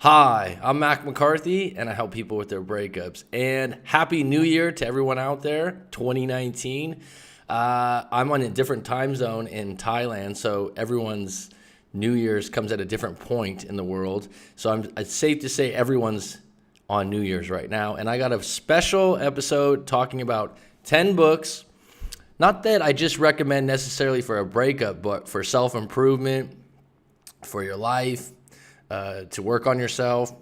Hi, I'm Mac McCarthy, and I help people with their breakups. And Happy New Year to everyone out there, 2019. I'm on a different time zone in Thailand, so everyone's New Year's comes at a different point in the world. So it's safe to say everyone's on New Year's right now. And I got a special episode talking about 10 books, not that I just recommend necessarily for a breakup, but for self-improvement, for your life, to work on yourself.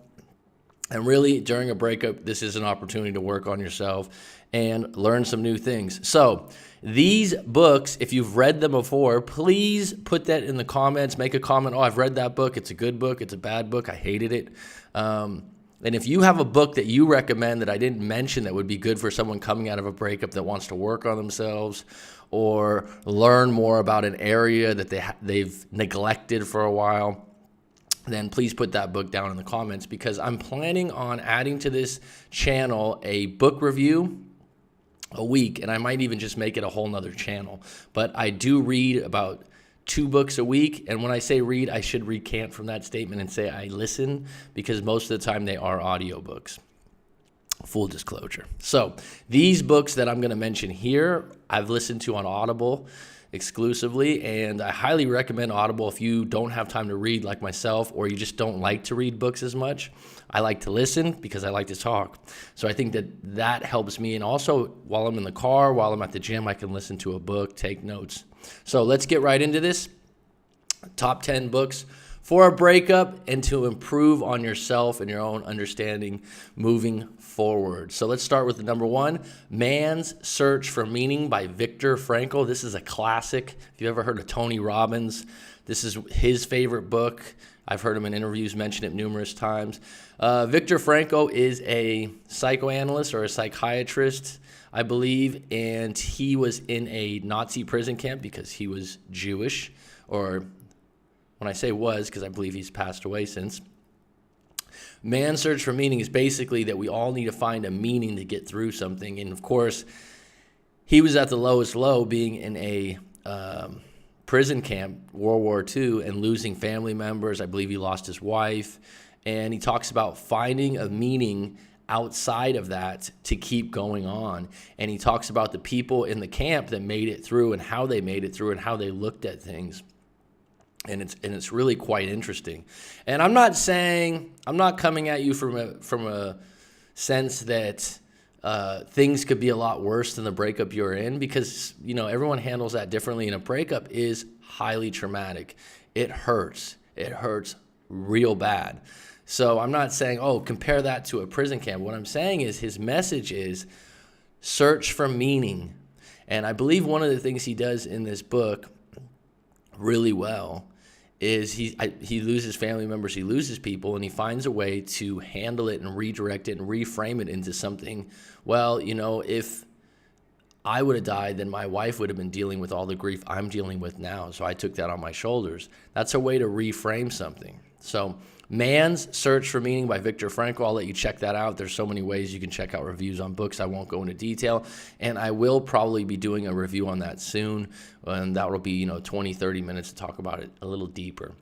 And really, during a breakup, this is an opportunity to work on yourself and learn some new things. So these books, if you've read them before, please put that in the comments. Make a comment, I've read that book. It's a good book. It's a bad book. I hated it. And if you have a book that you recommend that I didn't mention that would be good for someone coming out of a breakup that wants to work on themselves or learn more about an area that they've neglected for a while, then please put that book down in the comments, because I'm planning on adding to this channel a book review a week, and I might even just make it a whole nother channel. But I do read about 2 books a week, and when I say read, I should recant from that statement and say I listen, because most of the time they are audiobooks. Full disclosure. So these books that I'm going to mention here, I've listened to on Audible exclusively, and I highly recommend Audible if you don't have time to read like myself, or you just don't like to read books as much. I like to listen because I like to talk. So I think that helps me. And also, while I'm in the car, while I'm at the gym, I can listen to a book, take notes. So let's get right into this. Top 10 books for a breakup and to improve on yourself and your own understanding moving forward. So let's start with the number 1, Man's Search for Meaning by Victor Frankl. This is a classic. If you've ever heard of Tony Robbins, this is his favorite book. I've heard him in interviews mention it numerous times. Victor Frankl is a psychoanalyst or a psychiatrist, I believe, and he was in a Nazi prison camp because he was Jewish, or when I say was, because I believe he's passed away since. Man's Search for Meaning is basically that we all need to find a meaning to get through something. And of course, he was at the lowest low, being in a prison camp, World War II, and losing family members. I believe he lost his wife. And he talks about finding a meaning outside of that to keep going on. And he talks about the people in the camp that made it through and how they made it through and how they looked at things. And it's really quite interesting. And I'm not coming at you from a sense that things could be a lot worse than the breakup you're in, because everyone handles that differently. And a breakup is highly traumatic. It hurts. It hurts real bad. So I'm not saying, compare that to a prison camp. What I'm saying is his message is search for meaning. And I believe one of the things he does in this book really well is he loses family members, he loses people, and he finds a way to handle it and redirect it and reframe it into something. Well, if I would have died, then my wife would have been dealing with all the grief I'm dealing with now, so I took that on my shoulders. That's a way to reframe something. So Man's Search for Meaning by Victor Frankl. I'll let you check that out. There's so many ways you can check out reviews on books. I won't go into detail, and I will probably be doing a review on that soon, and that will be 20, 30 minutes to talk about it a little deeper.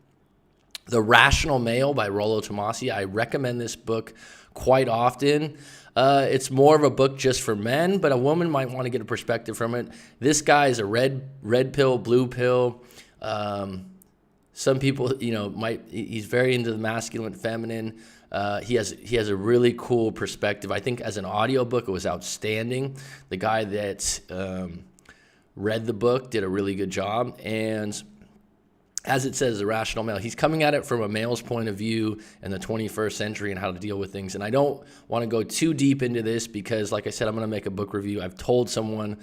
The Rational Male by Rollo Tomassi. I recommend this book quite often. It's more of a book just for men, but a woman might want to get a perspective from it. This guy is a red pill, blue pill. Some people, he's very into the masculine, feminine. He has a really cool perspective. I think as an audiobook, it was outstanding. The guy that read the book did a really good job. And as it says, the Rational Male, he's coming at it from a male's point of view in the 21st century and how to deal with things. And I don't want to go too deep into this because, like I said, I'm going to make a book review. I've told someone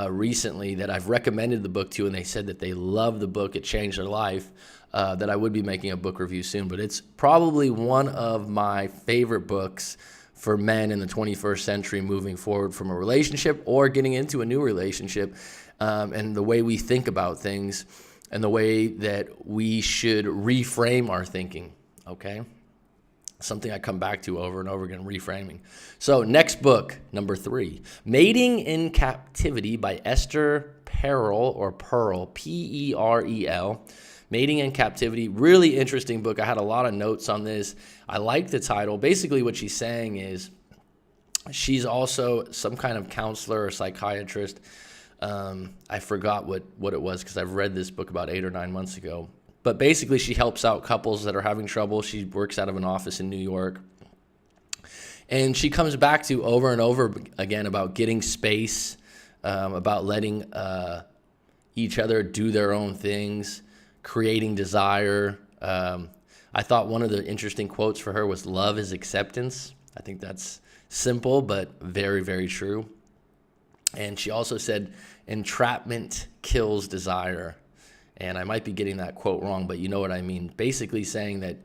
recently that I've recommended the book to, and they said that they love the book. It changed their life, that I would be making a book review soon. But it's probably one of my favorite books for men in the 21st century moving forward from a relationship or getting into a new relationship, and the way we think about things and the way that we should reframe our thinking, okay? Something I come back to over and over again, reframing. So next book, number 3, Mating in Captivity by Ester Perel, or Perel, P-E-R-E-L. Mating in Captivity, really interesting book. I had a lot of notes on this. I like the title. Basically what she's saying is she's also some kind of counselor or psychiatrist. I forgot what it was because I've read this book about 8 or 9 months ago. But basically she helps out couples that are having trouble. She works out of an office in New York. And she comes back to over and over again about getting space, about letting each other do their own things, creating desire. I thought one of the interesting quotes for her was, "Love is acceptance." I think that's simple, but very, very true. And she also said, "Entrapment kills desire." And I might be getting that quote wrong, but you know what I mean. Basically saying that,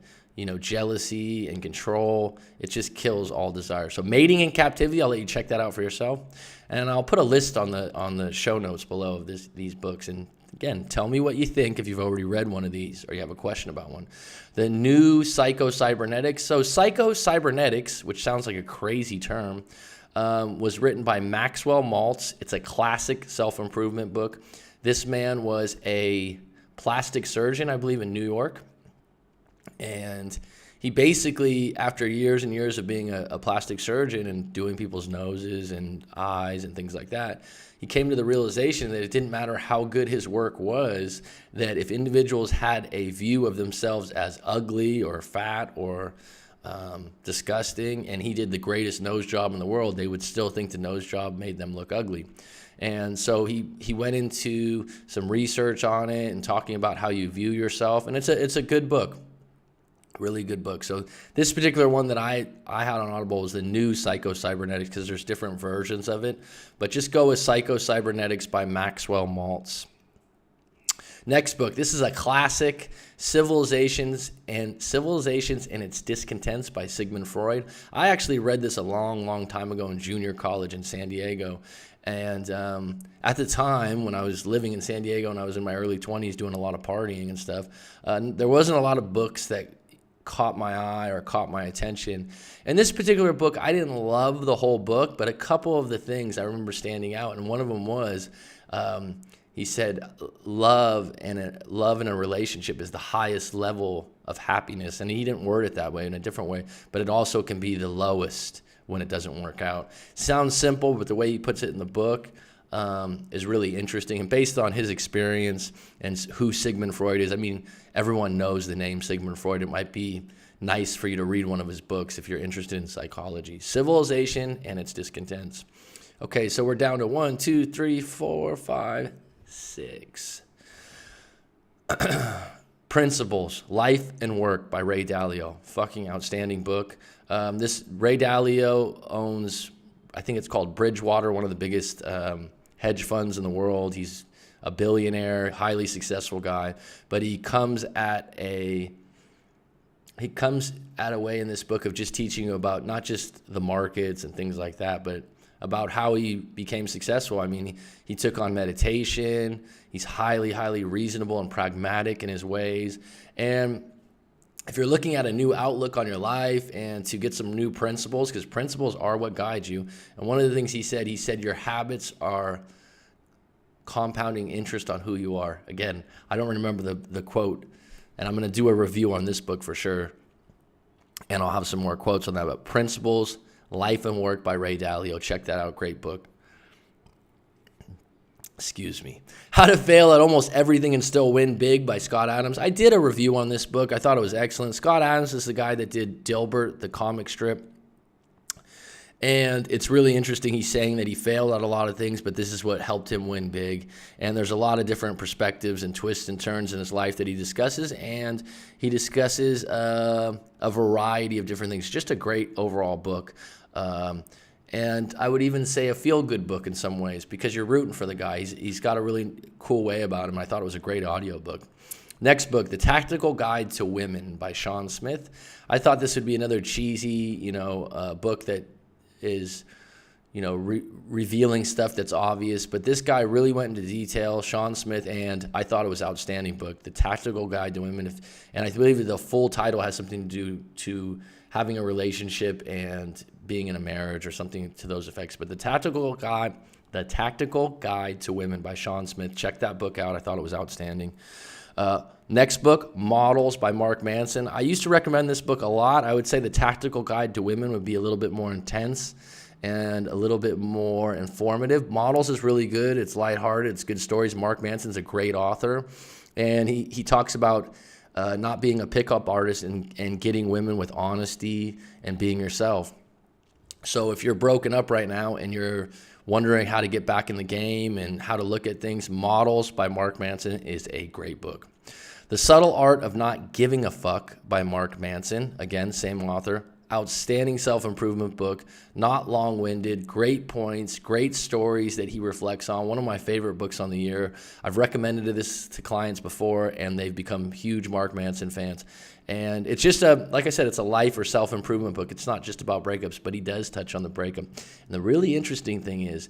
jealousy and control, it just kills all desire. So Mating in Captivity, I'll let you check that out for yourself. And I'll put a list on the show notes below of these books. And again, tell me what you think if you've already read one of these or you have a question about one. The new Cybernetics. So Cybernetics, which sounds like a crazy term, was written by Maxwell Maltz. It's a classic self-improvement book. This man was a plastic surgeon, I believe, in New York. And he basically, after years and years of being a plastic surgeon and doing people's noses and eyes and things like that, he came to the realization that it didn't matter how good his work was, that if individuals had a view of themselves as ugly or fat or disgusting, and he did the greatest nose job in the world, they would still think the nose job made them look ugly. And so he went into some research on it and talking about how you view yourself. And it's a good book, really good book. So this particular one that I had on Audible was the new Cybernetics because there's different versions of it. But just go with Cybernetics by Maxwell Maltz. Next book, this is a classic, Civilizations and Its Discontents by Sigmund Freud. I actually read this a long, long time ago in junior college in San Diego. And at the time, when I was living in San Diego and I was in my early 20s doing a lot of partying and stuff, there wasn't a lot of books that caught my eye or caught my attention. And this particular book, I didn't love the whole book, but a couple of the things I remember standing out, and one of them was he said love in a relationship is the highest level of happiness. And he didn't word it that way, in a different way, but it also can be the lowest when it doesn't work out. Sounds simple, but the way he puts it in the book is really interesting. And based on his experience and who Sigmund Freud is, I mean, everyone knows the name Sigmund Freud. It might be nice for you to read one of his books if you're interested in psychology. Civilization and Its Discontents. Okay, so we're down to 1, 2, 3, 4, 5, 6. Principles, Life and Work by Ray Dalio. Fucking outstanding book. This Ray Dalio owns, I think it's called Bridgewater, one of the biggest hedge funds in the world. He's a billionaire, highly successful guy, but he comes at a way in this book of just teaching you about not just the markets and things like that, but about how he became successful. I mean, he took on meditation. He's highly, highly reasonable and pragmatic in his ways. And if you're looking at a new outlook on your life and to get some new principles, because principles are what guide you. And one of the things he said your habits are compounding interest on who you are. Again, I don't remember the quote, and I'm going to do a review on this book for sure. And I'll have some more quotes on that. But Principles, Life and Work by Ray Dalio. Check that out. Great book. Excuse me. How to Fail at Almost Everything and Still Win Big by Scott Adams. I did a review on this book. I thought it was excellent. Scott Adams is the guy that did Dilbert, the comic strip. And it's really interesting. He's saying that he failed at a lot of things, but this is what helped him win big. And there's a lot of different perspectives and twists and turns in his life that he discusses. And he discusses a variety of different things. Just a great overall book. And I would even say a feel-good book in some ways because you're rooting for the guy. He's got a really cool way about him. I thought it was a great audio book. Next book, The Tactical Guide to Women by Shawn Smith. I thought this would be another cheesy, book that is, revealing stuff that's obvious. But this guy really went into detail, Shawn Smith, and I thought it was an outstanding book, The Tactical Guide to Women. And I believe the full title has something to do to having a relationship and being in a marriage or something to those effects. But The Tactical Guide to Women by Shawn Smith. Check that book out. I thought it was outstanding. Next book, Models by Mark Manson. I used to recommend this book a lot. I would say The Tactical Guide to Women would be a little bit more intense and a little bit more informative. Models is really good. It's lighthearted. It's good stories. Mark Manson's a great author. And he talks about not being a pickup artist and getting women with honesty and being yourself. So if you're broken up right now and you're wondering how to get back in the game and how to look at things, Models by Mark Manson is a great book. The Subtle Art of Not Giving a Fuck by Mark Manson, again, same author. Outstanding self-improvement book, not long-winded, great points, great stories that he reflects on. One of my favorite books on the year. I've recommended this to clients before, and they've become huge Mark Manson fans. And it's just like I said, it's a life or self-improvement book. It's not just about breakups, but he does touch on the breakup. And the really interesting thing is,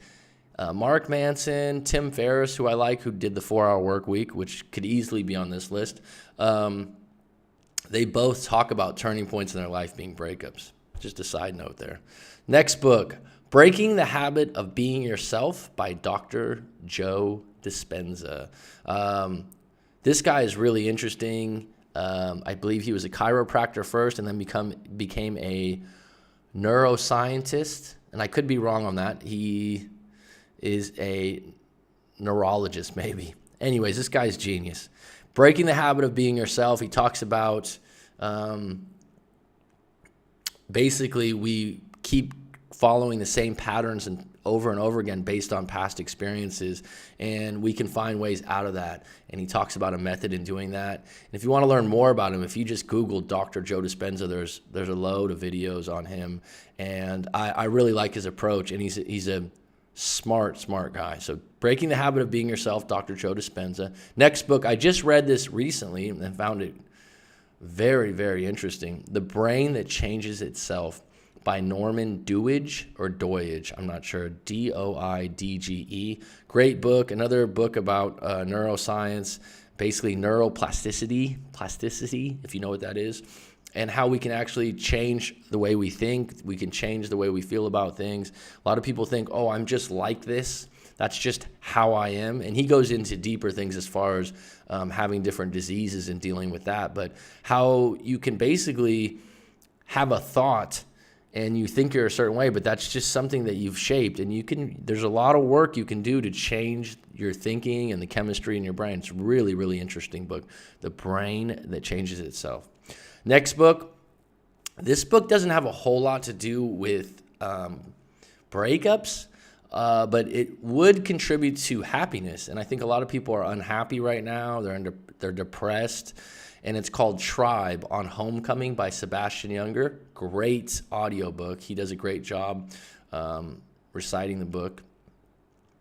Mark Manson, Tim Ferriss, who I like, who did the 4-Hour Work Week, which could easily be on this list, they both talk about turning points in their life being breakups. Just a side note there. Next book, Breaking the Habit of Being Yourself by Dr. Joe Dispenza. This guy is really interesting. I believe he was a chiropractor first and then became a neuroscientist. And I could be wrong on that. He is a neurologist, maybe. Anyways, this guy's genius. Breaking the Habit of Being Yourself. He talks about basically we keep following the same patterns and over again based on past experiences, and we can find ways out of that. And he talks about a method in doing that. And if you want to learn more about him, if you just Google Dr. Joe Dispenza, there's a load of videos on him. And I really like his approach, and he's a smart guy. So Breaking the Habit of Being Yourself, Dr. Joe Dispenza. Next book, I just read this recently and found it very, very interesting. The Brain That Changes Itself by Norman Doidge or Doidge. I'm not sure. Doidge. Great book. Another book about neuroscience, basically neuroplasticity, if you know what that is, and how we can actually change the way we think. We can change the way we feel about things. A lot of people think, oh, I'm just like this. That's just how I am. And he goes into deeper things as far as having different diseases and dealing with that. But how you can basically have a thought and you think you're a certain way, but that's just something that you've shaped. And there's a lot of work you can do to change your thinking and the chemistry in your brain. It's a really, really interesting book. The Brain That Changes Itself. Next book. This book doesn't have a whole lot to do with breakups, but it would contribute to happiness. And I think a lot of people are unhappy right now. They're depressed. And it's called Tribe on Homecoming by Sebastian Junger. Great audiobook. He does a great job reciting the book.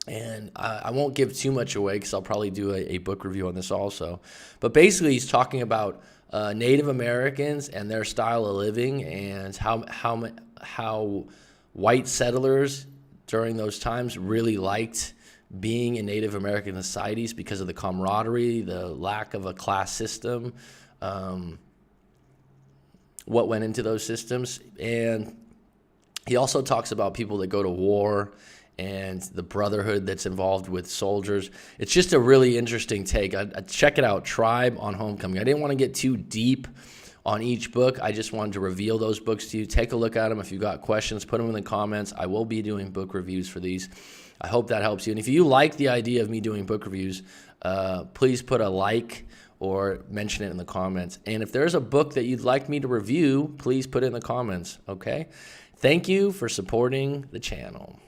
And I won't give too much away because I'll probably do a book review on this also. But basically he's talking about Native Americans and their style of living and how white settlers during those times really liked being in Native American societies because of the camaraderie, the lack of a class system, what went into those systems. And he also talks about people that go to war and the brotherhood that's involved with soldiers. It's just a really interesting take. I'd check it out, Tribe on Homecoming. I didn't want to get too deep on each book. I just wanted to reveal those books to you. Take a look at them. If you've got questions, put them in the comments. I will be doing book reviews for these. I hope that helps you. And if you like the idea of me doing book reviews, please put a like or mention it in the comments. And if there's a book that you'd like me to review, please put it in the comments, okay? Thank you for supporting the channel.